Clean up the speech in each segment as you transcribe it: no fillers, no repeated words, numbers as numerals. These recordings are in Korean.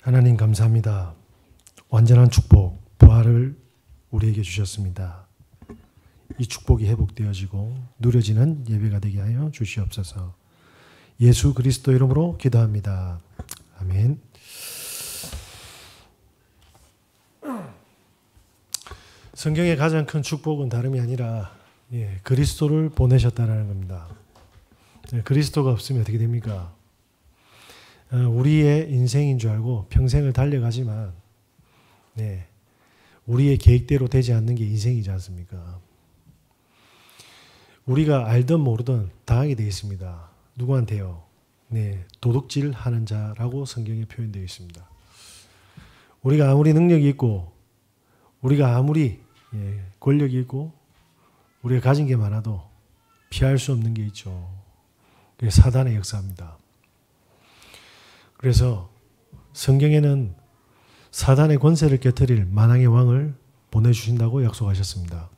하나님 감사합니다. 완전한 축복, 부활을 우리에게 주셨습니다. 이 축복이 회복되어지고 누려지는 예배가 되게 하여 주시옵소서. 예수 그리스도 이름으로 기도합니다. 아멘. 성경의 가장 큰 축복은 다름이 아니라 그리스도를 보내셨다는 겁니다. 그리스도가 없으면 어떻게 됩니까? 우리의 인생인 줄 알고 평생을 달려가지만 우리의 계획대로 되지 않는 게 인생이지 않습니까? 우리가 알든 모르든 당하게 되어 있습니다. 누구한테요? 도둑질 하는 자라고 성경에 표현되어 있습니다. 우리가 아무리 능력이 있고 우리가 아무리 권력이 있고 우리가 가진 게 많아도 피할 수 없는 게 있죠. 그게 사단의 역사입니다. 그래서 성경에는 사단의 권세를 깨트릴 만왕의 왕을 보내주신다고 약속하셨습니다.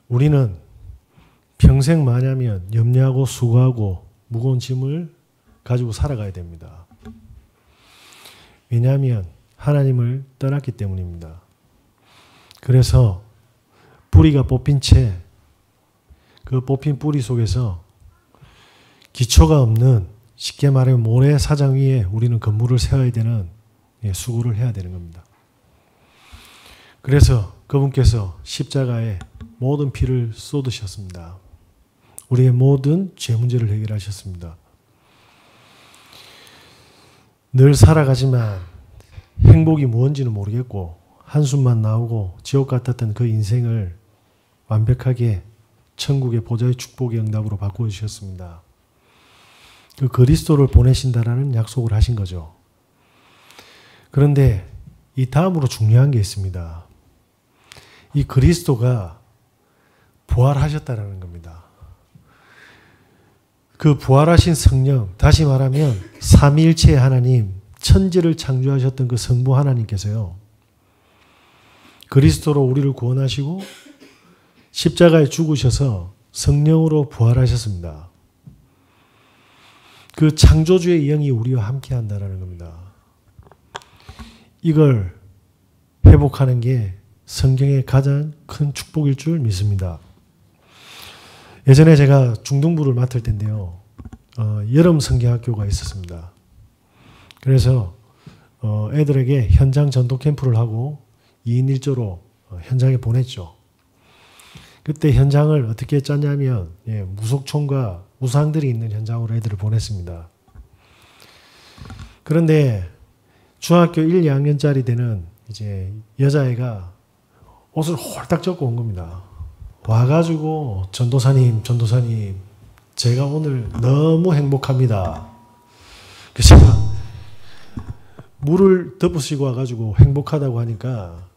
우리는 평생 마냐면 염려하고 수고하고 무거운 짐을 가지고 살아가야 됩니다. 왜냐하면 하나님을 떠났기 때문입니다. 그래서 뿌리가 뽑힌 채 그 뽑힌 뿌리 속에서 기초가 없는, 쉽게 말하면 모래사장 위에 우리는 건물을 세워야 되는 수고를 해야 되는 겁니다. 그래서 그분께서 십자가에 모든 피를 쏟으셨습니다. 우리의 모든 죄 문제를 해결하셨습니다. 늘 살아가지만 행복이 무엇인지는 모르겠고 한숨만 나오고 지옥 같았던 그 인생을 완벽하게 천국의 보좌의 축복의 응답으로 바꿔주셨습니다. 그 그리스도를 보내신다라는 약속을 하신 거죠. 그런데 이 다음으로 중요한 게 있습니다. 이 그리스도가 부활하셨다라는 겁니다. 그 부활하신 성령, 다시 말하면 삼위일체의 하나님, 천지를 창조하셨던 그 성부 하나님께서요, 그리스도로 우리를 구원하시고 십자가에 죽으셔서 성령으로 부활하셨습니다. 그 창조주의 영이 우리와 함께 한다는 겁니다. 이걸 회복하는 게 성경의 가장 큰 축복일 줄 믿습니다. 예전에 제가 중등부를 맡을 때인데요. 여름 성경학교가 있었습니다. 그래서 애들에게 현장 전도 캠프를 하고 2인 1조로 현장에 보냈죠. 그때 현장을 어떻게 짰냐면 무속총과 우상들이 있는 현장으로 애들을 보냈습니다. 그런데 중학교 1, 2학년짜리 되는 이제 여자애가 옷을 홀딱 젖고 온 겁니다. 와가지고 전도사님 제가 오늘 너무 행복합니다. 그래서 물을 덮으시고 와가지고 행복하다고 하니까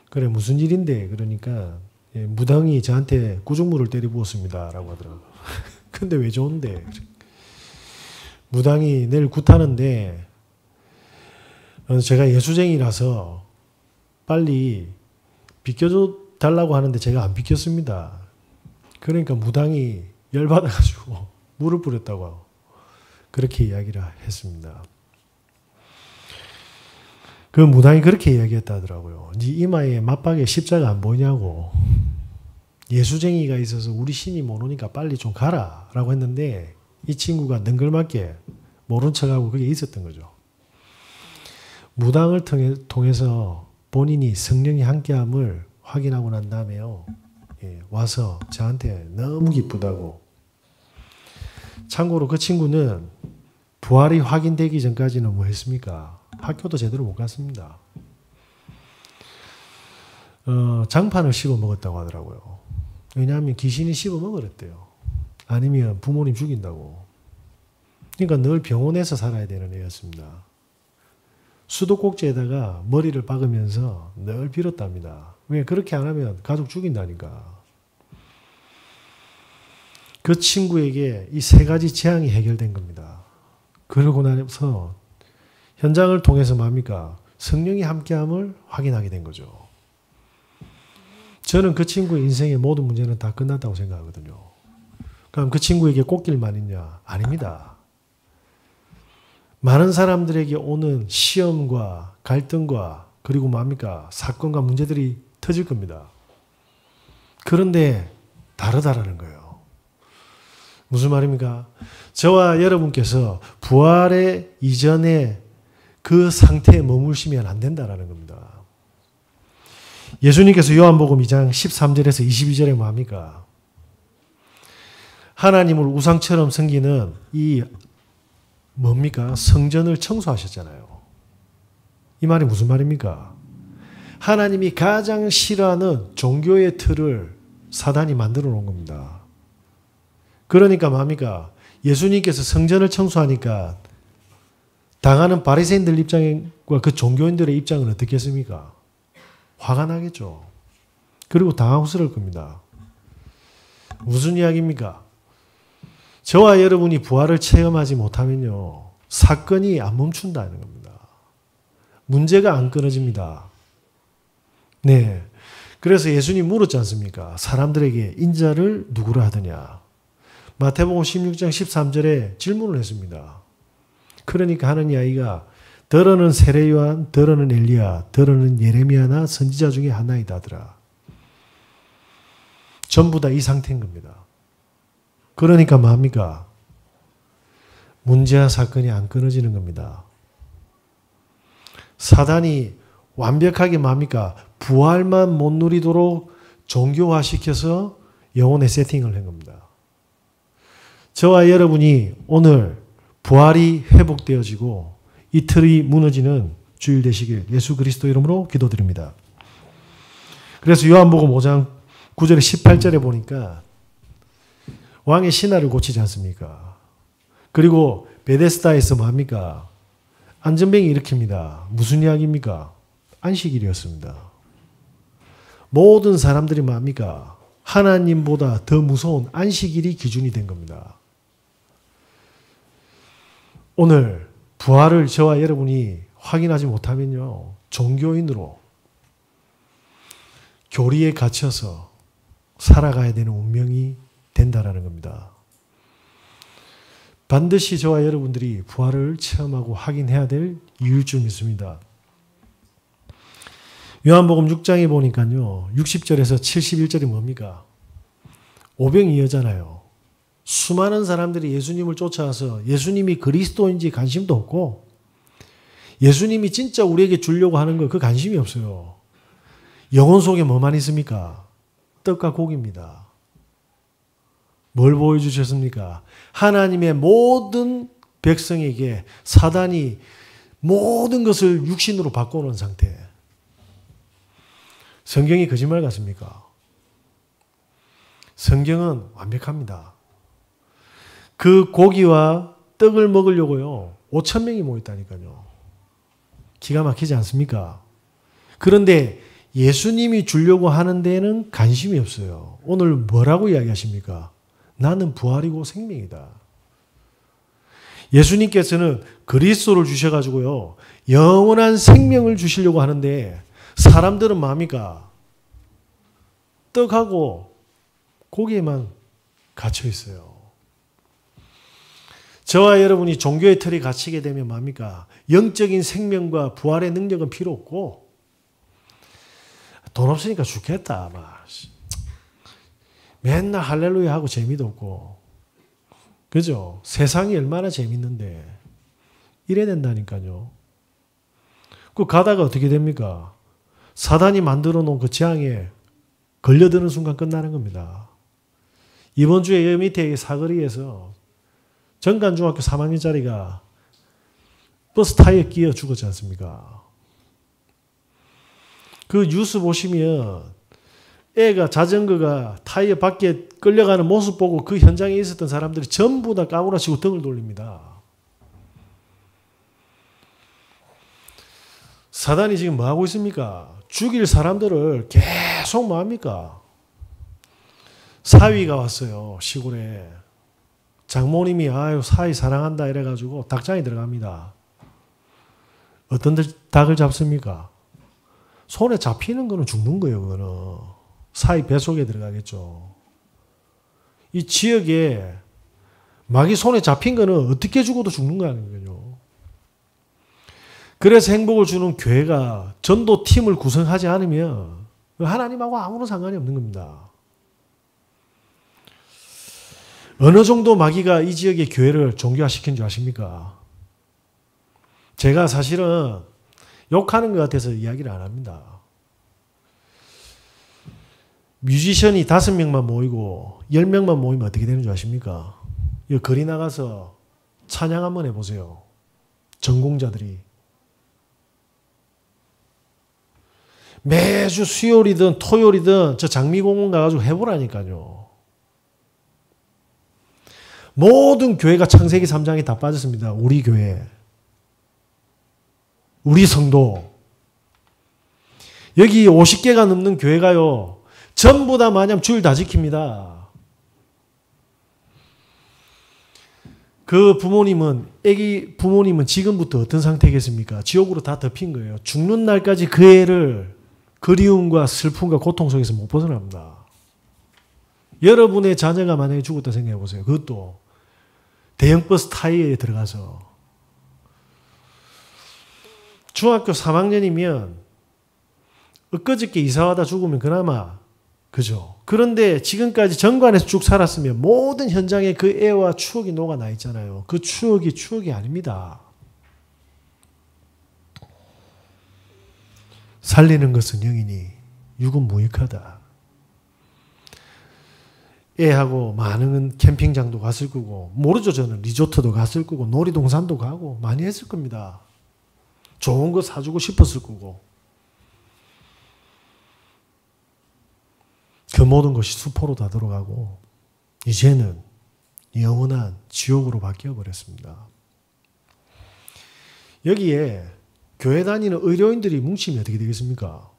그래 무슨 일인데 그러니까 무당이 저한테 구중물을 때려 부었습니다 라고 하더라고요. 근데 왜 좋은데? 무당이 내일 굿하는데 제가 예수쟁이라서 빨리 비켜줘 달라고 하는데 제가 안 비켰습니다. 그러니까 무당이 열받아가지고 물을 뿌렸다고 그렇게 이야기를 했습니다. 그 무당이 그렇게 이야기했다 하더라고요. 네 이마에 맞박에 십자가 안 보이냐고. 예수쟁이가 있어서 우리 신이 못 오니까 빨리 좀 가라 라고 했는데 이 친구가 능글맞게 모른 척하고 그게 있었던 거죠. 무당을 통해서 본인이 성령이 함께함을 확인하고 난 다음에요. 와서 저한테 너무 기쁘다고. 참고로 그 친구는 부활이 확인되기 전까지는 뭐 했습니까? 학교도 제대로 못 갔습니다. 장판을 씹어 먹었다고 하더라고요. 왜냐하면 귀신이 씹어 먹으랬대요. 아니면 부모님 죽인다고. 그러니까 늘 병원에서 살아야 되는 애였습니다. 수도꼭지에다가 머리를 박으면서 늘 빌었답니다. 왜 그렇게 안 하면 가족 죽인다니까. 그 친구에게 이 세 가지 재앙이 해결된 겁니다. 그러고 나서 현장을 통해서 뭡니까? 성령이 함께함을 확인하게 된 거죠. 저는 그 친구의 인생의 모든 문제는 다 끝났다고 생각하거든요. 그럼 그 친구에게 꽃길만 있냐? 아닙니다. 많은 사람들에게 오는 시험과 갈등과 그리고 뭡니까? 사건과 문제들이 터질 겁니다. 그런데 다르다라는 거예요. 무슨 말입니까? 저와 여러분께서 부활의 이전에 그 상태에 머물시면 안 된다라는 겁니다. 예수님께서 요한복음 2장 13절에서 22절에 뭡니까? 하나님을 우상처럼 섬기는 이 뭡니까? 성전을 청소하셨잖아요. 이 말이 무슨 말입니까? 하나님이 가장 싫어하는 종교의 틀을 사단이 만들어 놓은 겁니다. 그러니까 뭡니까? 예수님께서 성전을 청소하니까 당하는 바리새인들 입장과 그 종교인들의 입장은 어떻겠습니까? 화가 나겠죠. 그리고 당황스러울 겁니다. 무슨 이야기입니까? 저와 여러분이 부활을 체험하지 못하면요, 사건이 안 멈춘다는 겁니다. 문제가 안 끊어집니다. 네. 그래서 예수님 물었지 않습니까? 사람들에게 인자를 누구로 하더냐? 마태복음 16장 13절에 질문을 했습니다. 그러니까 하는 이야기가 더러는 세례 요한, 더러는 엘리야, 더러는 예레미야나 선지자 중에 하나이다 하더라. 전부 다 이 상태인 겁니다. 그러니까 뭡니까? 문제와 사건이 안 끊어지는 겁니다. 사단이 완벽하게 뭡니까? 부활만 못 누리도록 종교화시켜서 영혼의 세팅을 한 겁니다. 저와 여러분이 오늘 부활이 회복되어지고 이 틀이 무너지는 주일 되시길 예수 그리스도 이름으로 기도드립니다. 그래서 요한복음 5장 9절에 18절에 보니까 왕의 신하를 고치지 않습니까? 그리고 베데스다에서 뭡니까? 안전뱅이 일으킵니다. 무슨 이야기입니까? 안식일이었습니다. 모든 사람들이 뭡니까? 하나님보다 더 무서운 안식일이 기준이 된 겁니다. 오늘 부활을 저와 여러분이 확인하지 못하면요, 종교인으로 교리에 갇혀서 살아가야 되는 운명이 된다라는 겁니다. 반드시 저와 여러분들이 부활을 체험하고 확인해야 될 이유일 줄 믿습니다. 요한복음 6장에 보니까요, 60절에서 71절이 뭡니까? 오병이어잖아요. 수많은 사람들이 예수님을 쫓아와서 예수님이 그리스도인지 관심도 없고 예수님이 진짜 우리에게 주려고 하는 거 그 관심이 없어요. 영혼 속에 뭐만 있습니까? 떡과 고기입니다. 뭘 보여주셨습니까? 하나님의 모든 백성에게 사단이 모든 것을 육신으로 바꿔놓은 상태. 성경이 거짓말 같습니까? 성경은 완벽합니다. 그 고기와 떡을 먹으려고요, 5,000명이 모였다니까요. 기가 막히지 않습니까? 그런데 예수님이 주려고 하는 데에는 관심이 없어요. 오늘 뭐라고 이야기하십니까? 나는 부활이고 생명이다. 예수님께서는 그리스도를 주셔가지고요, 영원한 생명을 주시려고 하는데 사람들은 뭡니까? 떡하고 고기에만 갇혀 있어요. 저와 여러분이 종교의 틀에 갇히게 되면 뭡니까? 영적인 생명과 부활의 능력은 필요 없고 돈 없으니까 죽겠다. 막. 맨날 할렐루야 하고 재미도 없고. 그죠? 세상이 얼마나 재밌는데 이래야 된다니까요. 그 가다가 어떻게 됩니까? 사단이 만들어 놓은 그 재앙에 걸려드는 순간 끝나는 겁니다. 이번 주에 여 밑에 사거리에서 정관중학교 3학년짜리가 버스 타이어에 끼어 죽었지 않습니까? 그 뉴스 보시면 애가 자전거가 타이어 밖에 끌려가는 모습 보고 그 현장에 있었던 사람들이 전부 다 까무라치고 등을 돌립니다. 사단이 지금 뭐 하고 있습니까? 죽일 사람들을 계속 뭐 합니까? 사위가 왔어요, 시골에. 장모님이 아유 사위 사랑한다 이래가지고 닭장에 들어갑니다. 어떤 닭을 잡습니까? 손에 잡히는 거는 죽는 거예요. 그거는 사위 뱃속에 들어가겠죠. 이 지역에 막이 손에 잡힌 거는 어떻게 죽어도 죽는 거 아니에요. 그래서 행복을 주는 교회가 전도팀을 구성하지 않으면 하나님하고 아무런 상관이 없는 겁니다. 어느 정도 마귀가 이 지역의 교회를 종교화시킨 줄 아십니까? 제가 사실은 욕하는 것 같아서 이야기를 안 합니다. 뮤지션이 5명만 모이고 10명만 모이면 어떻게 되는 줄 아십니까? 이 거리 나가서 찬양 한번 해보세요. 전공자들이. 매주 수요일이든 토요일이든 저 장미공원 가가지고 해보라니까요. 모든 교회가 창세기 3장에 다 빠졌습니다. 우리 교회. 우리 성도. 여기 50개가 넘는 교회가요. 전부 다 마냥 주일 다 지킵니다. 그 부모님은 지금부터 어떤 상태겠습니까? 지옥으로 다 덮인 거예요. 죽는 날까지 그 애를 그리움과 슬픔과 고통 속에서 못 벗어납니다. 여러분의 자녀가 만약에 죽었다 생각해 보세요. 그것도 대형버스 타이어에 들어가서. 중학교 3학년이면 엊그저께 이사하다 죽으면 그나마 그죠. 그런데 지금까지 정관에서 쭉 살았으면 모든 현장에 그 애와 추억이 녹아나 있잖아요. 그 추억이 아닙니다. 살리는 것은 영이니 육은 무익하다. 애하고 많은 캠핑장도 갔을 거고, 모르죠. 저는 리조트도 갔을 거고, 놀이동산도 가고 많이 했을 겁니다. 좋은 거 사주고 싶었을 거고. 그 모든 것이 수포로 다 들어가고 이제는 영원한 지옥으로 바뀌어 버렸습니다. 여기에 교회 다니는 의료인들이 뭉치면 어떻게 되겠습니까?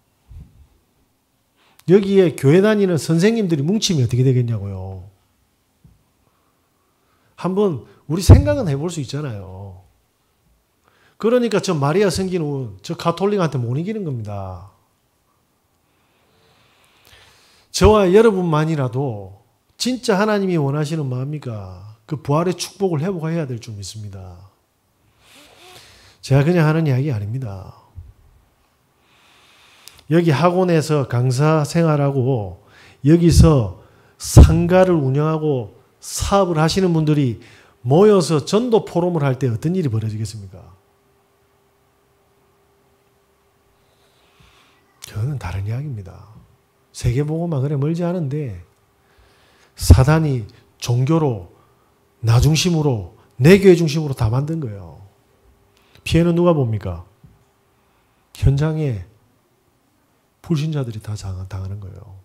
여기에 교회 다니는 선생님들이 뭉치면 어떻게 되겠냐고요. 한번 우리 생각은 해볼 수 있잖아요. 그러니까 저 마리아 성기는 저 가톨릭한테 못 이기는 겁니다. 저와 여러분만이라도 진짜 하나님이 원하시는 마음이니까 그 부활의 축복을 회복해야 될 줄 믿습니다. 제가 그냥 하는 이야기 아닙니다. 여기 학원에서 강사 생활하고 여기서 상가를 운영하고 사업을 하시는 분들이 모여서 전도 포럼을 할 때 어떤 일이 벌어지겠습니까? 저는 다른 이야기입니다. 세계복음화 그래 멀지 않은데 사단이 종교로 나 중심으로 내 교회 중심으로 다 만든 거예요. 피해는 누가 봅니까? 현장에 불신자들이 다 당하는 거예요.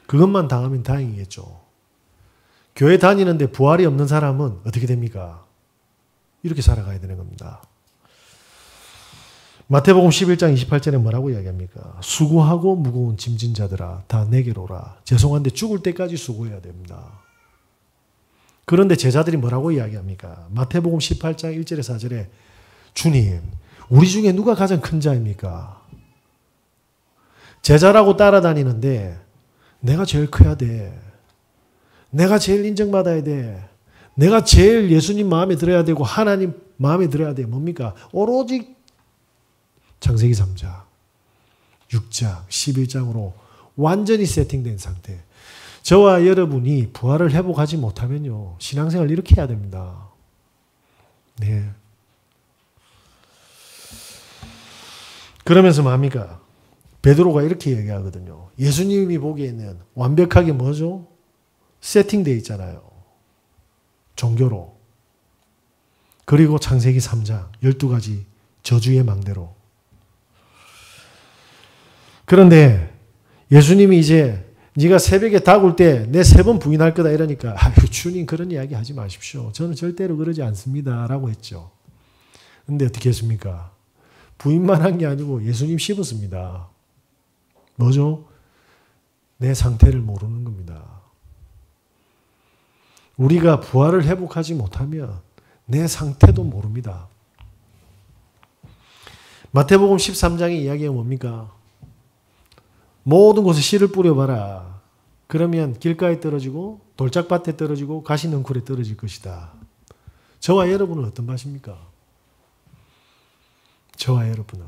그것만 당하면 다행이겠죠. 교회 다니는데 부활이 없는 사람은 어떻게 됩니까? 이렇게 살아가야 되는 겁니다. 마태복음 11장 28절에 뭐라고 이야기합니까? 수고하고 무거운 짐진 자들아 다 내게로 오라. 죄송한데 죽을 때까지 수고해야 됩니다. 그런데 제자들이 뭐라고 이야기합니까? 마태복음 18장 1절에 4절에 주님, 우리 중에 누가 가장 큰 자입니까? 제자라고 따라다니는데 내가 제일 커야 돼. 내가 제일 인정받아야 돼. 내가 제일 예수님 마음에 들어야 되고 하나님 마음에 들어야 돼. 뭡니까? 오로지 창세기 3장, 6장, 11장으로 완전히 세팅된 상태. 저와 여러분이 부활을 회복하지 못하면요. 신앙생활 이렇게 해야 됩니다. 네. 그러면서 뭡니까? 베드로가 이렇게 얘기하거든요. 예수님이 보기에는 완벽하게 뭐죠? 세팅되어 있잖아요. 종교로. 그리고 창세기 3장 12가지 저주의 망대로. 그런데 예수님이 이제 네가 새벽에 닭 울 때 내 3번 부인할 거다 이러니까 주님 그런 이야기 하지 마십시오. 저는 절대로 그러지 않습니다. 라고 했죠. 근데 어떻게 했습니까? 부인만 한 게 아니고 예수님 씹었습니다. 뭐죠? 내 상태를 모르는 겁니다. 우리가 부활을 회복하지 못하면 내 상태도 모릅니다. 마태복음 13장의 이야기가 뭡니까? 모든 곳에 씨를 뿌려봐라. 그러면 길가에 떨어지고 돌짝밭에 떨어지고 가시넝쿨에 떨어질 것이다. 저와 여러분은 어떤 밭입니까? 저와 여러분은.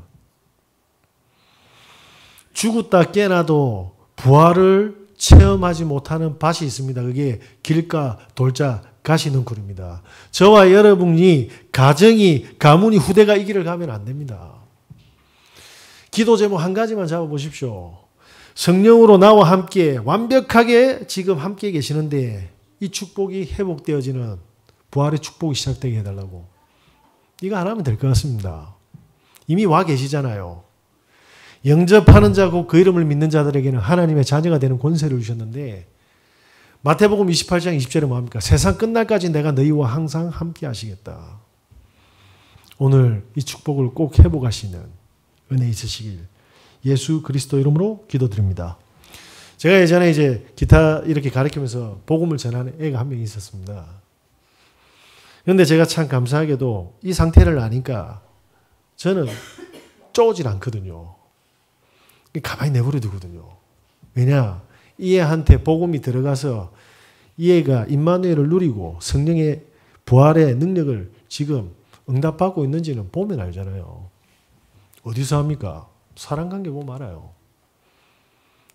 죽었다 깨나도 부활을 체험하지 못하는 밭이 있습니다. 그게 길가, 돌자, 가시능쿨입니다. 저와 여러분이 가문이 후대가 이 길을 가면 안 됩니다. 기도 제목 한 가지만 잡아보십시오. 성령으로 나와 함께 완벽하게 지금 함께 계시는데 이 축복이 회복되어지는 부활의 축복이 시작되게 해달라고. 이거 안 하면 될 것 같습니다. 이미 와 계시잖아요. 영접하는 자고 그 이름을 믿는 자들에게는 하나님의 자녀가 되는 권세를 주셨는데 마태복음 28장 20절에 뭐합니까? 세상 끝날까지 내가 너희와 항상 함께 하시겠다. 오늘 이 축복을 꼭 회복하시는 은혜 있으시길 예수 그리스도 이름으로 기도드립니다. 제가 예전에 이제 기타 이렇게 가르치면서 복음을 전하는 애가 한 명 있었습니다. 그런데 제가 참 감사하게도 이 상태를 아니까 저는 쪼질 않거든요. 가만히 내버려 두거든요. 왜냐? 이 애한테 복음이 들어가서 이 애가 임마누엘을 누리고 성령의 부활의 능력을 지금 응답받고 있는지는 보면 알잖아요. 어디서 합니까? 사랑관계 보면 알아요.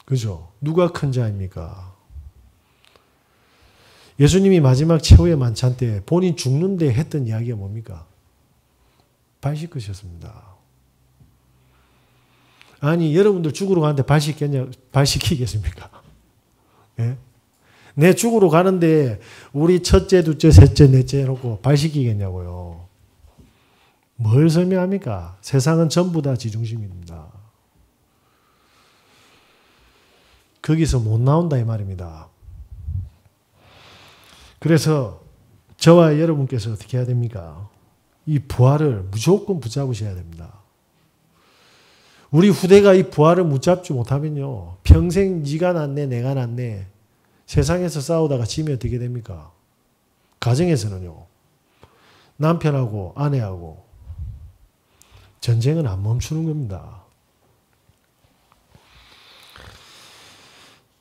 그죠? 누가 큰 자입니까? 예수님이 마지막 최후의 만찬 때 본인 죽는데 했던 이야기가 뭡니까? 발 씻으셨습니다. 아니 여러분들 죽으러 가는데 발 씻기겠습니까? 예? 내 죽으러 가는데 우리 첫째, 둘째, 셋째, 넷째 해놓고 발 씻기겠냐고요. 뭘 설명합니까? 세상은 전부 다 지중심입니다. 거기서 못 나온다 이 말입니다. 그래서 저와 여러분께서 어떻게 해야 됩니까? 이 부활을 무조건 붙잡으셔야 됩니다. 우리 후대가 이 부활을 붙잡지 못하면요. 평생 네가 낫네 내가 낫네 세상에서 싸우다가 지면 어떻게 됩니까? 가정에서는요. 남편하고 아내하고 전쟁은 안 멈추는 겁니다.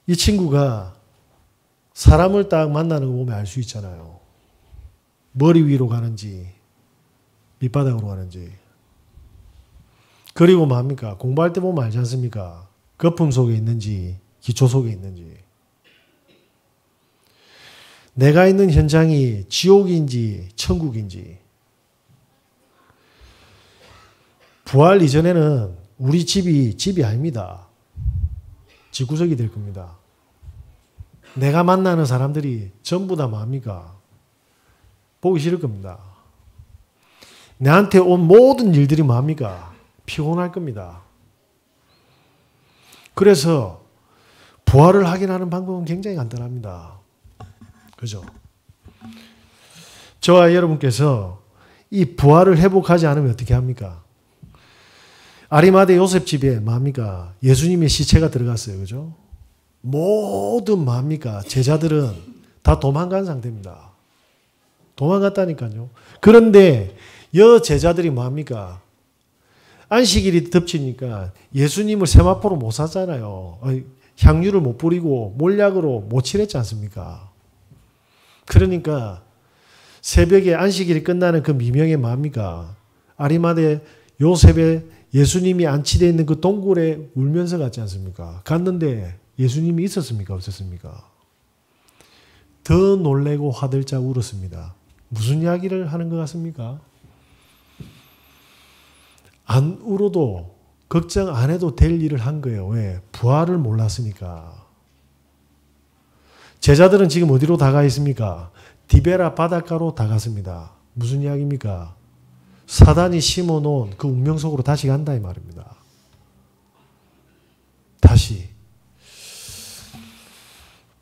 이 친구가 사람을 딱 만나는 거 보면 알 수 있잖아요. 머리 위로 가는지 밑바닥으로 가는지. 그리고 뭡니까? 공부할 때 보면 알지 않습니까? 거품 속에 있는지 기초 속에 있는지. 내가 있는 현장이 지옥인지 천국인지. 부활 이전에는 우리 집이 아닙니다. 집구석이 될 겁니다. 내가 만나는 사람들이 전부 다 뭡니까? 보기 싫을 겁니다. 내한테 온 모든 일들이 뭡니까? 피곤할 겁니다. 그래서 부활을 확인하는 방법은 굉장히 간단합니다. 그죠? 저와 여러분께서 이 부활을 회복하지 않으면 어떻게 합니까? 아리마대 요셉 집에 뭡니까? 예수님의 시체가 들어갔어요. 그죠? 모든 뭡니까? 제자들은 다 도망간 상태입니다. 도망갔다니까요. 그런데 여 제자들이 뭡니까? 안식일이 덮치니까 예수님을 세마포로 못 샀잖아요. 향유를 못 뿌리고 몰약으로 못 칠했지 않습니까? 그러니까 새벽에 안식일이 끝나는 그 미명에 뭡니까? 아리마대 요셉의 예수님이 안치되어 있는 그 동굴에 울면서 갔지 않습니까? 갔는데 예수님이 있었습니까? 없었습니까? 더 놀래고 화들짝 울었습니다. 무슨 이야기를 하는 것 같습니까? 안 울어도 걱정 안 해도 될 일을 한 거예요. 왜? 부활을 몰랐으니까. 제자들은 지금 어디로 다가 있습니까? 디베라 바닷가로 다갔습니다. 무슨 이야기입니까? 사단이 심어놓은 그 운명 속으로 다시 간다 이 말입니다. 다시.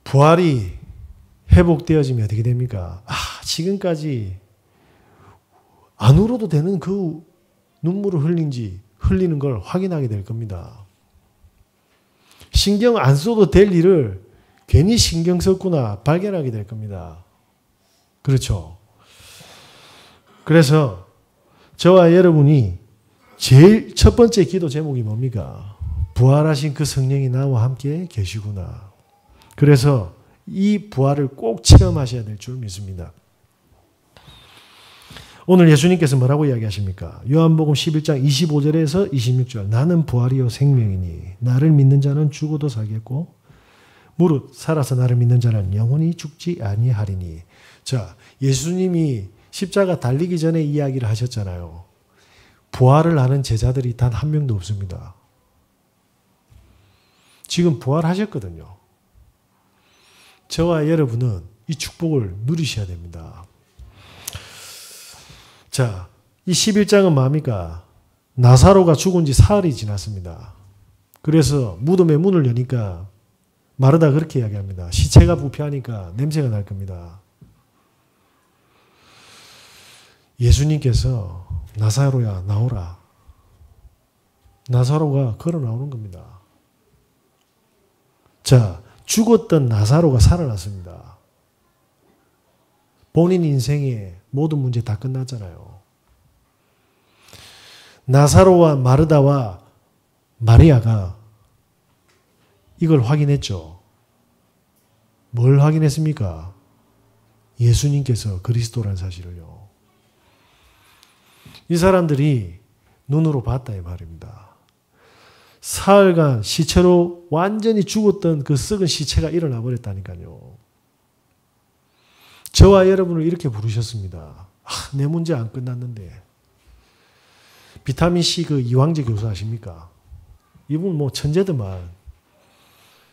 부활이 회복되어지면 어떻게 됩니까? 지금까지 안 울어도 되는 그 눈물을 흘리는 걸 확인하게 될 겁니다. 신경 안 써도 될 일을 괜히 신경 썼구나 발견하게 될 겁니다. 그렇죠? 그래서 저와 여러분이 제일 첫 번째 기도 제목이 뭡니까? 부활하신 그 성령이 나와 함께 계시구나. 그래서 이 부활을 꼭 체험하셔야 될 줄 믿습니다. 오늘 예수님께서 뭐라고 이야기하십니까? 요한복음 11장 25절에서 26절. 나는 부활이요 생명이니 나를 믿는 자는 죽어도 살겠고 무릇 살아서 나를 믿는 자는 영원히 죽지 아니하리니. 자, 예수님이 십자가 달리기 전에 이야기를 하셨잖아요. 부활을 하는 제자들이 단 한 명도 없습니다. 지금 부활하셨거든요. 저와 여러분은 이 축복을 누리셔야 됩니다. 자, 이 11장은 뭡니까? 나사로가 죽은 지 사흘이 지났습니다. 그래서 무덤의 문을 여니까 마르다 그렇게 이야기합니다. 시체가 부패하니까 냄새가 날 겁니다. 예수님께서 나사로야 나오라. 나사로가 걸어 나오는 겁니다. 자, 죽었던 나사로가 살아났습니다. 본인 인생의 모든 문제 다 끝났잖아요. 나사로와 마르다와 마리아가 이걸 확인했죠. 뭘 확인했습니까? 예수님께서 그리스도라는 사실을요. 이 사람들이 눈으로 봤다 이 말입니다. 사흘간 시체로 완전히 죽었던 그 썩은 시체가 일어나 버렸다니까요. 저와 여러분을 이렇게 부르셨습니다. 내 문제 안 끝났는데. 비타민C 그 이황재 교수 아십니까? 이분 뭐 천재더만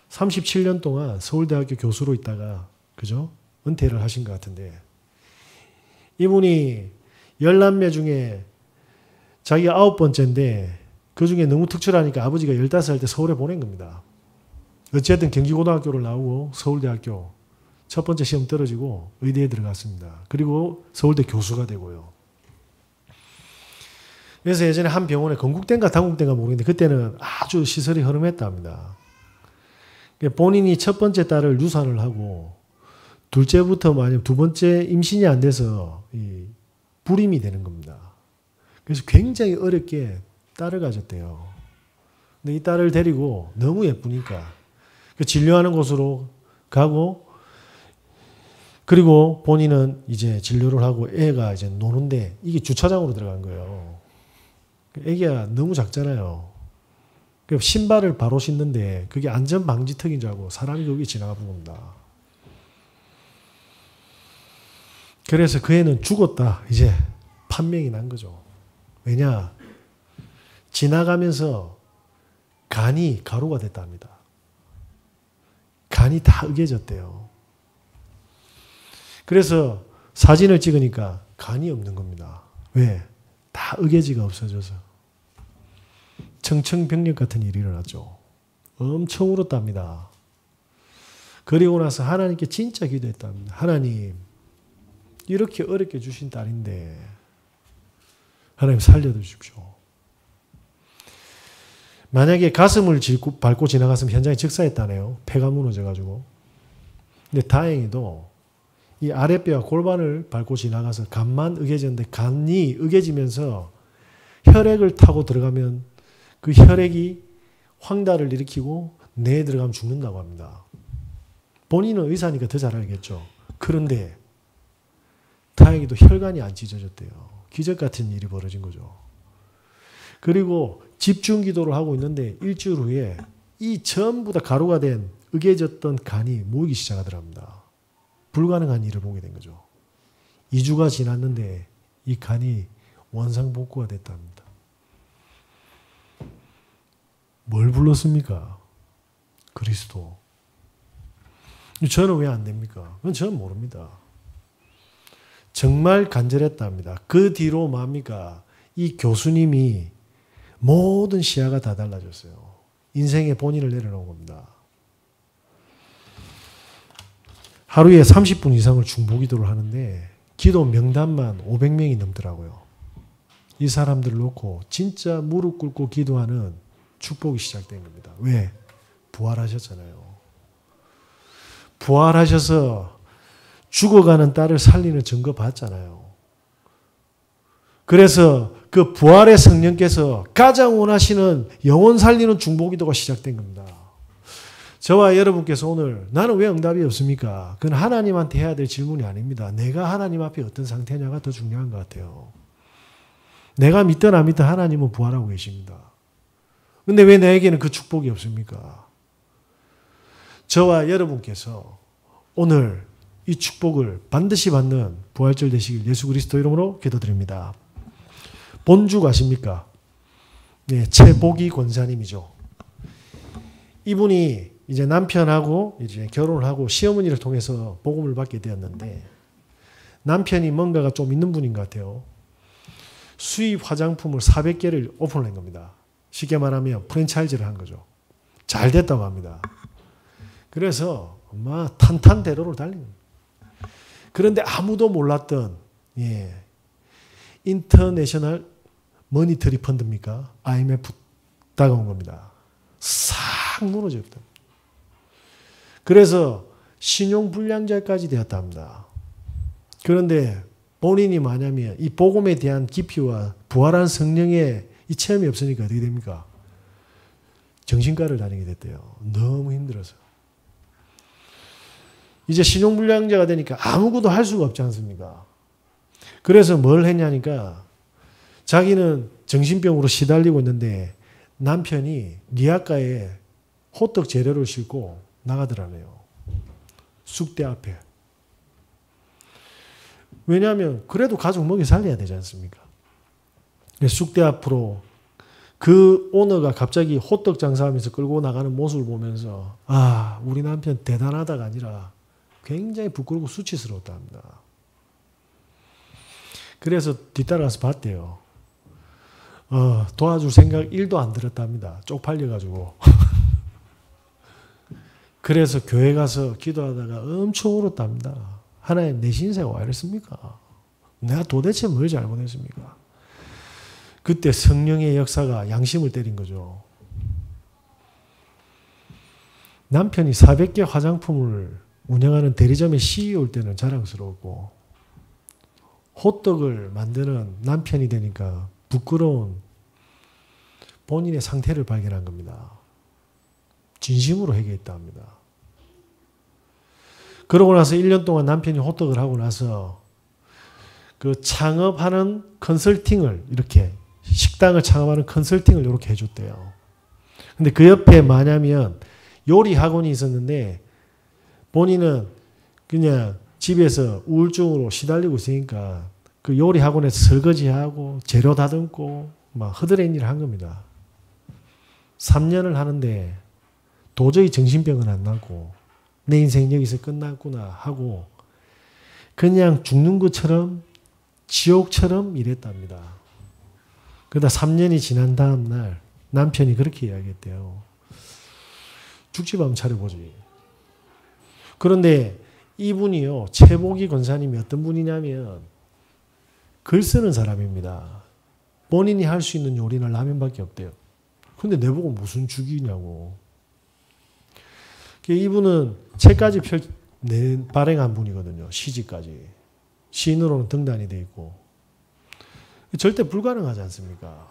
37년 동안 서울대학교 교수로 있다가 그죠? 은퇴를 하신 것 같은데 이분이 11매 중에 자기가 9번째인데 그 중에 너무 특출하니까 아버지가 15살 때 서울에 보낸 겁니다. 어쨌든 경기고등학교를 나오고 서울대학교 첫 번째 시험 떨어지고 의대에 들어갔습니다. 그리고 서울대 교수가 되고요. 그래서 예전에 한 병원에 건국대인가 당국대인가 모르겠는데 그때는 아주 시설이 허름했답니다. 본인이 첫 번째 딸을 유산을 하고 둘째부터 만약 두 번째 임신이 안 돼서 불임이 되는 겁니다. 그래서 굉장히 어렵게 딸을 가졌대요. 근데 이 딸을 데리고 너무 예쁘니까 그 진료하는 곳으로 가고 그리고 본인은 이제 진료를 하고 애가 이제 노는데 이게 주차장으로 들어간 거예요. 애기가 너무 작잖아요. 신발을 바로 신는데 그게 안전방지턱인 줄 알고 사람이 여기 지나가 본 겁니다. 그래서 그 애는 죽었다. 이제 판명이 난 거죠. 왜냐? 지나가면서 간이 가루가 됐답니다. 간이 다 으개졌대요. 그래서 사진을 찍으니까 간이 없는 겁니다. 왜? 다 으개지가 없어져서. 청천벽력 같은 일이 일어났죠. 엄청 울었답니다. 그리고 나서 하나님께 진짜 기도했답니다. 하나님, 이렇게 어렵게 주신 딸인데 하나님 살려주십시오. 만약에 가슴을 밟고 지나갔으면 현장에 즉사했다네요. 폐가 무너져가지고. 근데 다행히도 이 아랫배와 골반을 밟고 지나가서 간만 으개졌는데 간이 으개지면서 혈액을 타고 들어가면 그 혈액이 황달을 일으키고 뇌에 들어가면 죽는다고 합니다. 본인은 의사니까 더 잘 알겠죠. 그런데 다행히도 혈관이 안 찢어졌대요. 기적 같은 일이 벌어진 거죠. 그리고 집중 기도를 하고 있는데 일주일 후에 이 전부 다 가루가 된 으개졌던 간이 모이기 시작하더랍니다. 불가능한 일을 보게 된 거죠. 2주가 지났는데 이 간이 원상복구가 됐답니다. 뭘 불렀습니까? 그리스도. 저는 왜 안 됩니까? 그건 저는 모릅니다. 정말 간절했답니다. 그 뒤로 뭡니까? 이 교수님이 모든 시야가 다 달라졌어요. 인생의 본인을 내려놓은 겁니다. 하루에 30분 이상을 중보기도를 하는데 기도 명단만 500명이 넘더라고요. 이 사람들을 놓고 진짜 무릎 꿇고 기도하는 축복이 시작된 겁니다. 왜? 부활하셨잖아요. 부활하셔서 죽어가는 딸을 살리는 증거 봤잖아요. 그래서 그 부활의 성령께서 가장 원하시는 영혼 살리는 중보기도가 시작된 겁니다. 저와 여러분께서 오늘 나는 왜 응답이 없습니까? 그건 하나님한테 해야 될 질문이 아닙니다. 내가 하나님 앞에 어떤 상태냐가 더 중요한 것 같아요. 내가 믿든 안 믿든 하나님은 부활하고 계십니다. 근데 왜 나에게는 그 축복이 없습니까? 저와 여러분께서 오늘 이 축복을 반드시 받는 부활절 되시길 예수 그리스도 이름으로 기도드립니다. 본죽 아십니까? 네, 최복이 권사님이죠. 이분이 이제 남편하고 이제 결혼을 하고 시어머니를 통해서 복음을 받게 되었는데 남편이 뭔가가 좀 있는 분인 것 같아요. 수입 화장품을 400개를 오픈을 한 겁니다. 쉽게 말하면 프랜차이즈를 한 거죠. 잘 됐다고 합니다. 그래서 아마 탄탄대로를 달린 겁니다. 그런데 아무도 몰랐던 인터내셔널 머니터리 펀드입니까? IMF 다가온 겁니다. 싹 무너졌다. 그래서 신용불량자까지 되었다 합니다. 그런데 본인이 뭐냐면 이 복음에 대한 깊이와 부활한 성령의 이 체험이 없으니까 어떻게 됩니까? 정신과를 다니게 됐대요. 너무 힘들어서. 이제 신용불량자가 되니까 아무것도 할 수가 없지 않습니까? 그래서 뭘 했냐니까 자기는 정신병으로 시달리고 있는데 남편이 리아카에 호떡 재료를 싣고 나가더라네요. 쑥대 앞에. 왜냐하면 그래도 가족 먹이 살려야 되지 않습니까? 쑥대 앞으로 그 오너가 갑자기 호떡 장사하면서 끌고 나가는 모습을 보면서 아, 우리 남편 대단하다가 아니라 굉장히 부끄럽고 수치스러웠다 합니다. 그래서 뒤따라가서 봤대요. 도와줄 생각 1도 안 들었답니다. 쪽팔려가지고. 그래서 교회 가서 기도하다가 엄청 울었답니다. 하나님 내 신세가 왜 이랬습니까? 내가 도대체 뭘 잘못했습니까? 그때 성령의 역사가 양심을 때린 거죠. 남편이 400개 화장품을 운영하는 대리점의 CEO일 때는 자랑스러웠고 호떡을 만드는 남편이 되니까 부끄러운 본인의 상태를 발견한 겁니다. 진심으로 회개했다 합니다. 그러고 나서 1년 동안 남편이 호떡을 하고 나서 그 창업하는 컨설팅을 이렇게 식당을 창업하는 컨설팅을 이렇게 해줬대요. 근데 그 옆에 뭐냐면 요리 학원이 있었는데 본인은 그냥 집에서 우울증으로 시달리고 있으니까 그 요리 학원에서 설거지하고 재료 다듬고 막 허드렛 일을 한 겁니다. 3년을 하는데 도저히 정신병은 안 나고 내 인생 여기서 끝났구나 하고 그냥 죽는 것처럼 지옥처럼 일했답니다. 그러다 3년이 지난 다음 날 남편이 그렇게 이야기했대요. 죽지 마음 차려보지. 그런데 이분이요. 최복이 권사님이 어떤 분이냐면 글 쓰는 사람입니다. 본인이 할 수 있는 요리는 라면밖에 없대요. 근데 내보고 무슨 죽이냐고. 이분은 책까지 발행한 분이거든요. 시집까지. 시인으로는 등단이 돼 있고. 절대 불가능하지 않습니까?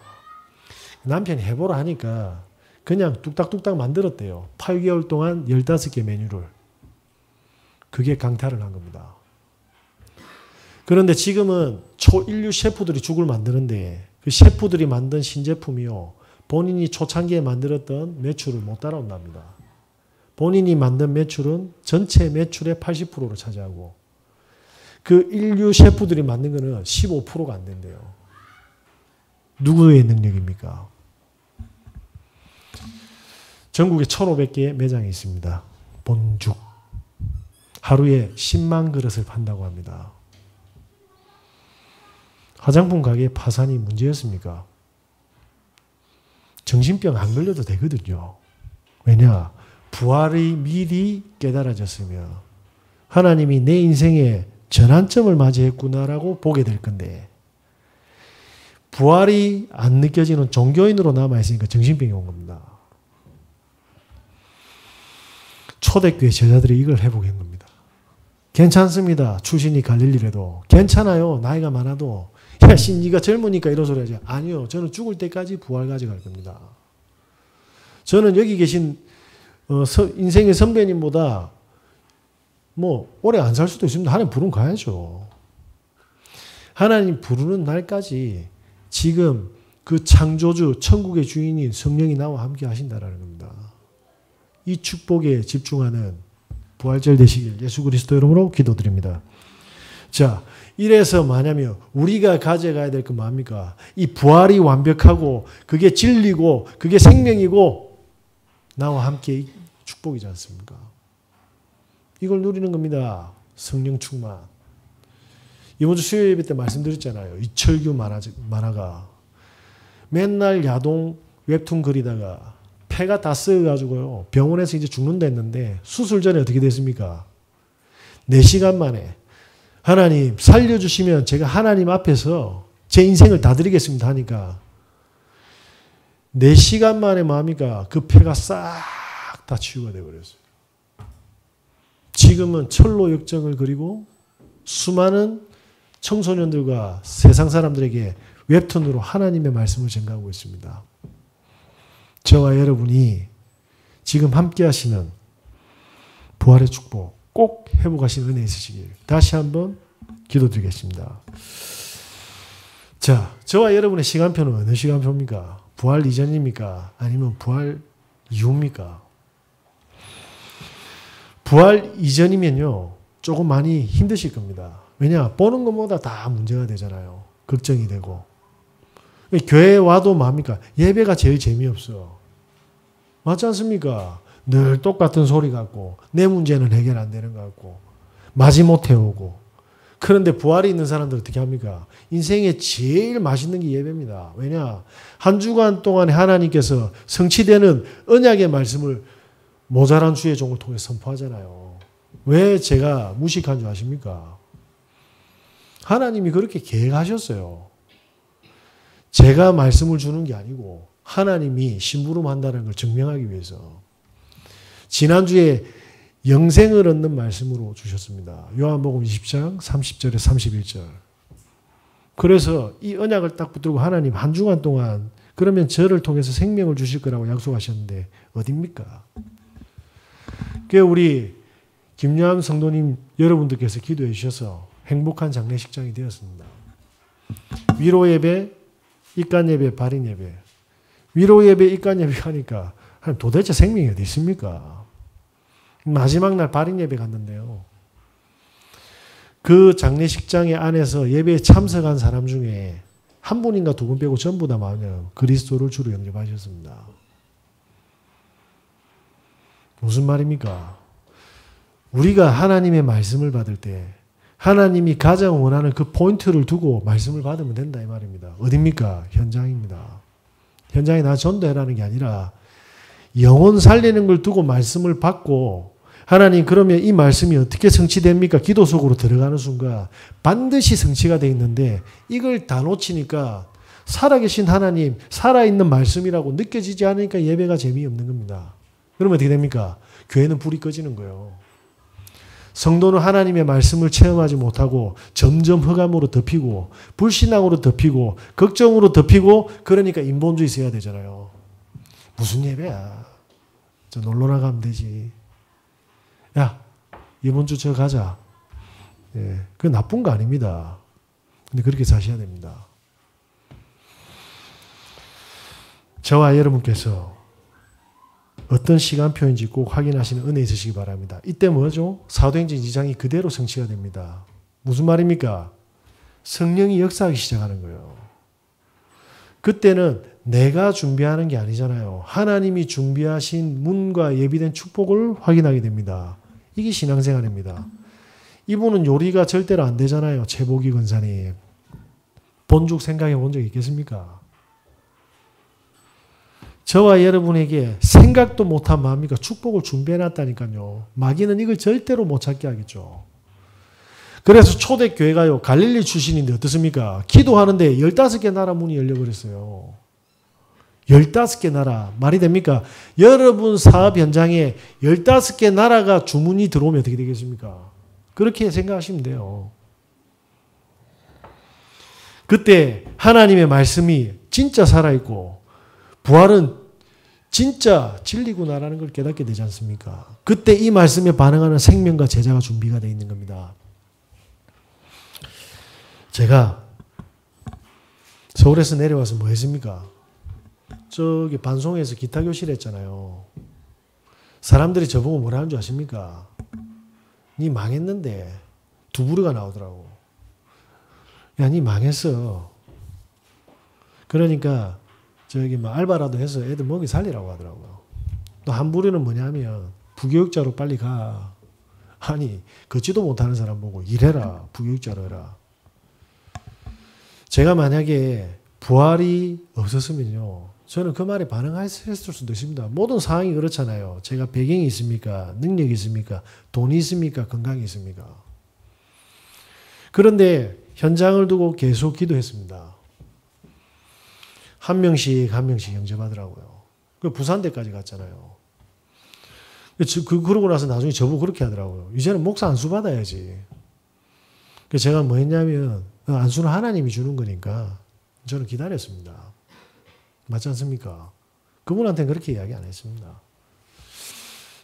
남편이 해보라 하니까 그냥 뚝딱뚝딱 만들었대요. 8개월 동안 15개 메뉴를. 그게 강탈을 한 겁니다. 그런데 지금은 초인류 셰프들이 죽을 만드는데 그 셰프들이 만든 신제품이요. 본인이 초창기에 만들었던 매출을 못 따라온답니다. 본인이 만든 매출은 전체 매출의 80%를 차지하고 그 인류 셰프들이 만든 거는 15%가 안 된대요. 누구의 능력입니까? 전국에 1,500개의 매장이 있습니다. 본죽. 하루에 10만 그릇을 판다고 합니다. 화장품 가게 파산이 문제였습니까? 정신병 안 걸려도 되거든요. 왜냐? 부활이 미리 깨달아졌으면 하나님이 내 인생에 전환점을 맞이했구나라고 보게 될 건데 부활이 안 느껴지는 종교인으로 남아있으니까 정신병이 온 겁니다. 초대교회 제자들이 이걸 해보게 한 겁니다. 괜찮습니다. 출신이 갈릴리래도. 괜찮아요. 나이가 많아도. 야, 씨, 네가 젊으니까 이런 소리 하지. 아니요. 저는 죽을 때까지 부활 가져갈 겁니다. 저는 여기 계신 인생의 선배님보다 뭐 오래 안 살 수도 있습니다. 하나님 부르면 가야죠. 하나님 부르는 날까지 지금 그 창조주 천국의 주인인 성령이 나와 함께 하신다라는 겁니다. 이 축복에 집중하는 부활절 되시길 예수 그리스도 이름으로 기도드립니다. 자, 이래서 뭐냐면 우리가 가져가야 될 건 뭡니까? 이 부활이 완벽하고 그게 진리고 그게 생명이고 나와 함께 축복이지 않습니까? 이걸 누리는 겁니다. 성령 충만. 이번 주 수요 예배 때 말씀드렸잖아요. 이철규 만화가 맨날 야동 웹툰 그리다가 폐가 다 썩어가지고요. 병원에서 이제 죽는다 했는데 수술 전에 어떻게 됐습니까? 4시간 만에 하나님 살려주시면 제가 하나님 앞에서 제 인생을 다 드리겠습니다 하니까 4시간 만에 뭡니까? 그 폐가 싹 다 치유가 되어버렸어요. 지금은 철로 역정을 그리고 수많은 청소년들과 세상 사람들에게 웹툰으로 하나님의 말씀을 전가하고 있습니다. 저와 여러분이 지금 함께 하시는 부활의 축복 꼭 회복하시는 은혜 있으시길 다시 한번 기도드리겠습니다. 자, 저와 여러분의 시간표는 어느 시간표입니까? 부활 이전입니까? 아니면 부활 이후입니까? 부활 이전이면요, 조금 많이 힘드실 겁니다. 왜냐? 보는 것보다 다 문제가 되잖아요. 걱정이 되고. 교회 와도 뭡니까? 예배가 제일 재미없어. 맞지 않습니까? 늘 똑같은 소리 같고 내 문제는 해결 안 되는 것 같고 마지못해 오고. 그런데 부활이 있는 사람들 어떻게 합니까? 인생에 제일 맛있는 게 예배입니다. 왜냐? 한 주간 동안에 하나님께서 성취되는 언약의 말씀을 모자란 주의 종을 통해 선포하잖아요. 왜 제가 무식한 줄 아십니까? 하나님이 그렇게 계획하셨어요. 제가 말씀을 주는 게 아니고 하나님이 심부름한다는 걸 증명하기 위해서. 지난주에 영생을 얻는 말씀으로 주셨습니다. 요한복음 20장 30절에 31절. 그래서 이 언약을 딱 붙들고 하나님 한 주간 동안 그러면 저를 통해서 생명을 주실 거라고 약속하셨는데 어딥니까? 그 우리 김여함 성도님 여러분들께서 기도해 주셔서 행복한 장례식장이 되었습니다. 위로 예배, 입간 예배, 발인 예배. 위로 예배, 입간 예배 하니까 도대체 생명이 어디 있습니까? 마지막 날 발인 예배 갔는데요. 그 장례식장의 안에서 예배에 참석한 사람 중에 한 분인가 두 분 빼고 전부 다 마냥 그리스도를 주로 영접하셨습니다. 무슨 말입니까? 우리가 하나님의 말씀을 받을 때 하나님이 가장 원하는 그 포인트를 두고 말씀을 받으면 된다 이 말입니다. 어딥니까? 현장입니다. 현장에 나 전도해라는 게 아니라 영혼 살리는 걸 두고 말씀을 받고 하나님 그러면 이 말씀이 어떻게 성취됩니까? 기도 속으로 들어가는 순간 반드시 성취가 되어 있는데 이걸 다 놓치니까 살아계신 하나님, 살아있는 말씀이라고 느껴지지 않으니까 예배가 재미없는 겁니다. 그러면 어떻게 됩니까? 교회는 불이 꺼지는 거예요. 성도는 하나님의 말씀을 체험하지 못하고 점점 흑암으로 덮이고 불신앙으로 덮이고 걱정으로 덮이고 그러니까 인본주의 써야 되잖아요. 무슨 예배야? 저 놀러 나가면 되지. 야, 이번 주 저 가자. 예, 그건 나쁜 거 아닙니다. 근데 그렇게 사셔야 됩니다. 저와 여러분께서 어떤 시간표인지 꼭 확인하시는 은혜 있으시기 바랍니다. 이때 뭐죠? 사도행전 2장이 그대로 성취가 됩니다. 무슨 말입니까? 성령이 역사하기 시작하는 거예요. 그때는 내가 준비하는 게 아니잖아요. 하나님이 준비하신 문과 예비된 축복을 확인하게 됩니다. 이게 신앙생활입니다. 이분은 요리가 절대로 안 되잖아요. 최복희 권사님. 본죽 생각해 본 적 있겠습니까? 저와 여러분에게 생각도 못한 마음이니까 축복을 준비해놨다니까요. 마귀는 이걸 절대로 못 찾게 하겠죠. 그래서 초대교회가요. 갈릴리 출신인데 어떻습니까? 기도하는데 15개 나라 문이 열려버렸어요. 15개 나라. 말이 됩니까? 여러분 사업 현장에 15개 나라가 주문이 들어오면 어떻게 되겠습니까? 그렇게 생각하시면 돼요. 그때 하나님의 말씀이 진짜 살아있고 부활은 진짜 진리구나라는 걸 깨닫게 되지 않습니까? 그때 이 말씀에 반응하는 생명과 제자가 준비가 되어 있는 겁니다. 제가 서울에서 내려와서 뭐 했습니까? 저기 반송에서 기타 교실 했잖아요. 사람들이 저보고 뭐라는 줄 아십니까? 니 망했는데 두 부류가 나오더라고. 야, 니 망했어. 그러니까 저기 뭐 알바라도 해서 애들 먹이 살리라고 하더라고요. 또 한 부류는 뭐냐면 부교육자로 빨리 가. 아니 걷지도 못하는 사람 보고 일해라. 부교육자로 해라. 제가 만약에 부활이 없었으면요. 저는 그 말에 반응했을 수도 있습니다. 모든 상황이 그렇잖아요. 제가 배경이 있습니까? 능력이 있습니까? 돈이 있습니까? 건강이 있습니까? 그런데 현장을 두고 계속 기도했습니다. 한 명씩 영접하더라고요. 그 부산대까지 갔잖아요. 그러고 나서 나중에 저보고 그렇게 하더라고요. 이제는 목사 안수 받아야지. 그래서 제가 뭐 했냐면 안수는 하나님이 주는 거니까 저는 기다렸습니다. 맞지 않습니까? 그분한테는 그렇게 이야기 안 했습니다.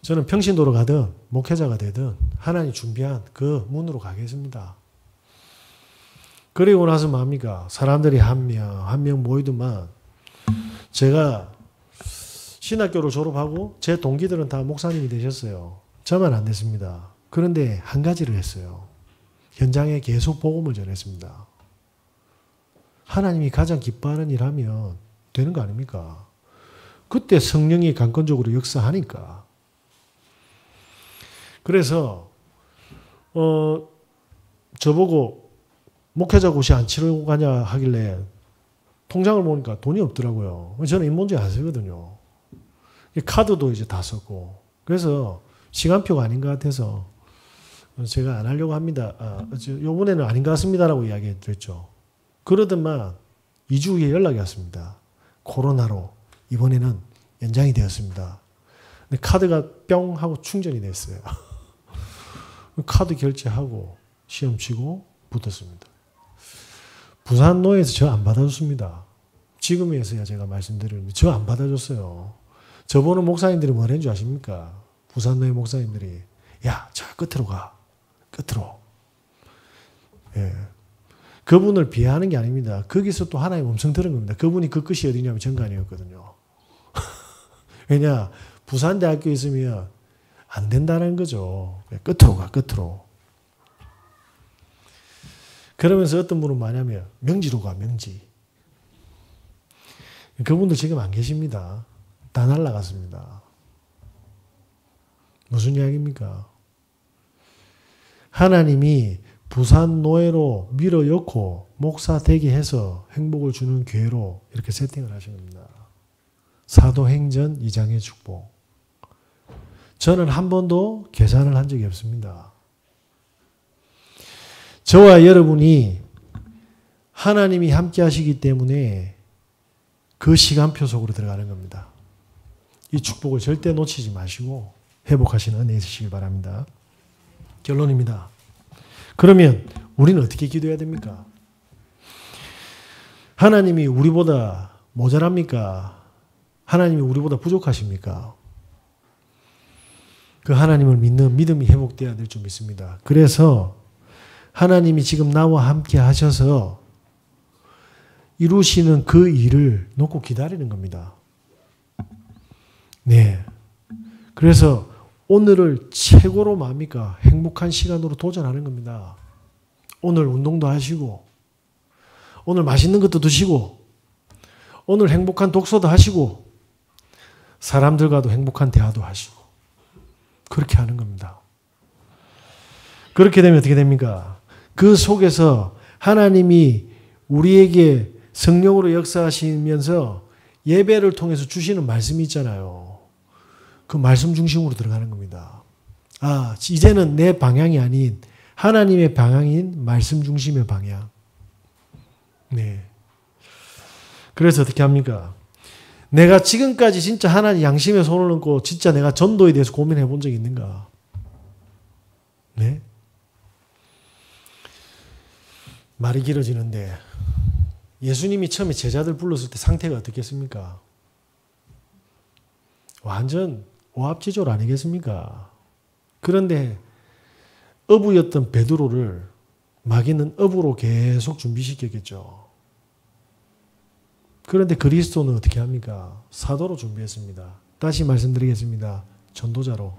저는 평신도로 가든 목회자가 되든 하나님 준비한 그 문으로 가겠습니다. 그리고 나서 뭡니까? 사람들이 한 명 모이더만 제가 신학교를 졸업하고 제 동기들은 다 목사님이 되셨어요. 저만 안 됐습니다. 그런데 한 가지를 했어요. 현장에 계속 복음을 전했습니다. 하나님이 가장 기뻐하는 일 하면 되는 거 아닙니까? 그때 성령이 강권적으로 역사하니까. 그래서 저보고 목회자 고시 안 치르고 가냐 하길래 통장을 보니까 돈이 없더라고요. 저는 인본주의 안 쓰거든요. 카드도 이제 다 썼고. 그래서 시간표가 아닌 것 같아서 제가 안 하려고 합니다. 요번에는 아닌 것 같습니다라고 이야기 드렸죠. 그러더만 2주 후에 연락이 왔습니다. 코로나로 이번에는 연장이 되었습니다. 근데 카드가 뿅 하고 충전이 됐어요. 카드 결제하고 시험 치고 붙었습니다. 부산노에서 저 안 받아줬습니다. 지금에서야 제가 말씀드리는데 저 안 받아줬어요. 저보는 목사님들이 뭐라는 줄 아십니까? 부산노의 목사님들이 야, 저 끝으로 가. 끝으로. 예. 그분을 비하하는 게 아닙니다. 거기서 또 하나님 엄청 들은 겁니다. 그분이 그 끝이 어디냐면 정관이었거든요. 왜냐? 부산대학교에 있으면 안 된다는 거죠. 끝으로 가, 끝으로. 그러면서 어떤 분은 뭐냐면 명지로 가, 명지. 그분들 지금 안 계십니다. 다 날아갔습니다. 무슨 이야기입니까? 하나님이 부산 노예로 밀어넣고 목사 되게 해서 행복을 주는 교회로 이렇게 세팅을 하신 겁니다. 사도행전 2장의 축복. 저는 한 번도 계산을 한 적이 없습니다. 저와 여러분이 하나님이 함께 하시기 때문에 그 시간표 속으로 들어가는 겁니다. 이 축복을 절대 놓치지 마시고 회복하시는 은혜 있으시길 바랍니다. 결론입니다. 그러면 우리는 어떻게 기도해야 됩니까? 하나님이 우리보다 모자랍니까? 하나님이 우리보다 부족하십니까? 그 하나님을 믿는 믿음이 회복되어야 될 줄 믿습니다. 그래서 하나님이 지금 나와 함께 하셔서 이루시는 그 일을 놓고 기다리는 겁니다. 네. 그래서 오늘을 최고로 뭡니까? 행복한 시간으로 도전하는 겁니다. 오늘 운동도 하시고, 오늘 맛있는 것도 드시고, 오늘 행복한 독서도 하시고, 사람들과도 행복한 대화도 하시고, 그렇게 하는 겁니다. 그렇게 되면 어떻게 됩니까? 그 속에서 하나님이 우리에게 성령으로 역사하시면서 예배를 통해서 주시는 말씀이 있잖아요. 그 말씀 중심으로 들어가는 겁니다. 아, 이제는 내 방향이 아닌 하나님의 방향인 말씀 중심의 방향. 네. 그래서 어떻게 합니까? 내가 지금까지 진짜 하나님 양심에 손을 얹고 진짜 내가 전도에 대해서 고민해 본 적이 있는가? 네. 말이 길어지는데 예수님이 처음에 제자들 불렀을 때 상태가 어떻겠습니까? 완전 오합지졸 아니겠습니까? 그런데 어부였던 베드로를 마귀는 어부로 계속 준비시켰겠죠. 그런데 그리스도는 어떻게 합니까? 사도로 준비했습니다. 다시 말씀드리겠습니다. 전도자로.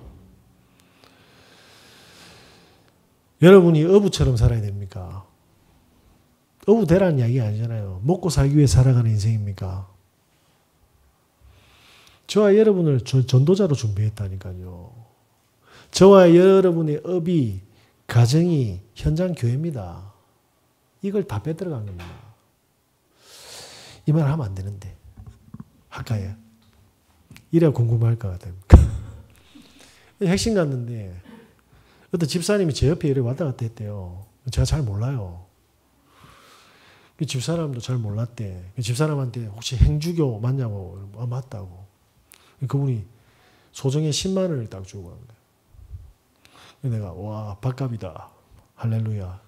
여러분이 어부처럼 살아야 됩니까? 어부 되라는 이야기가 아니잖아요. 먹고 살기 위해 살아가는 인생입니까? 저와 여러분을 전도자로 준비했다니까요. 저와 여러분의 업이, 가정이 현장 교회입니다. 이걸 다 빼들어간 겁니다. 이 말 하면 안 되는데. 할까요? 이래야 궁금할 것 같아요. 핵심 갔는데 어떤 집사님이 제 옆에 이렇게 왔다 갔다 했대요. 제가 잘 몰라요. 집사람도 잘 몰랐대. 집사람한테 혹시 행주교 맞냐고. 아, 맞다고. 그분이 소정의 10만 원을 딱 주고 갑니다. 내가 와 밥값이다. 할렐루야.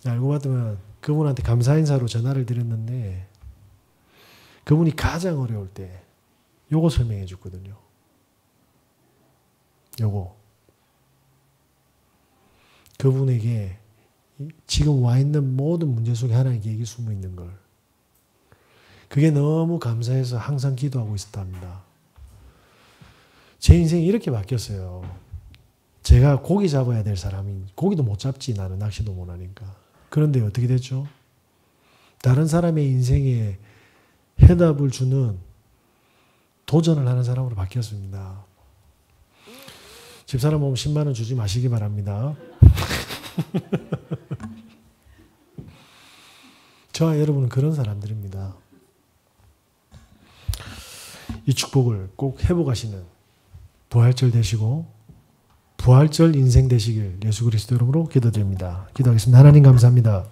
알고 봤더니 그분한테 감사 인사로 전화를 드렸는데 그분이 가장 어려울 때 요거 설명해 줬거든요. 요거. 그분에게 지금 와 있는 모든 문제 속에 하나의 계획이 숨어 있는 걸. 그게 너무 감사해서 항상 기도하고 있었답니다. 제 인생이 이렇게 바뀌었어요. 제가 고기 잡아야 될 사람이 고기도 못 잡지 나는 낚시도 못 하니까. 그런데 어떻게 됐죠? 다른 사람의 인생에 해답을 주는 도전을 하는 사람으로 바뀌었습니다. 집사람 보면 10만 원 주지 마시기 바랍니다. 저와 여러분은 그런 사람들입니다. 이 축복을 꼭 회복하시는 부활절 되시고 부활절 인생 되시길 예수 그리스도 이름으로 기도드립니다. 기도하겠습니다. 하나님 감사합니다.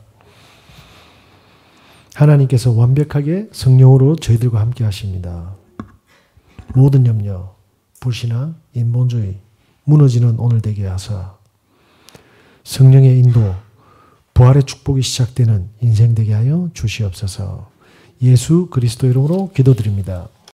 하나님께서 완벽하게 성령으로 저희들과 함께 하십니다. 모든 염려, 불신앙, 인본주의 무너지는 오늘 되게 하사 성령의 인도, 부활의 축복이 시작되는 인생 되게 하여 주시옵소서. 예수 그리스도 이름으로 기도드립니다.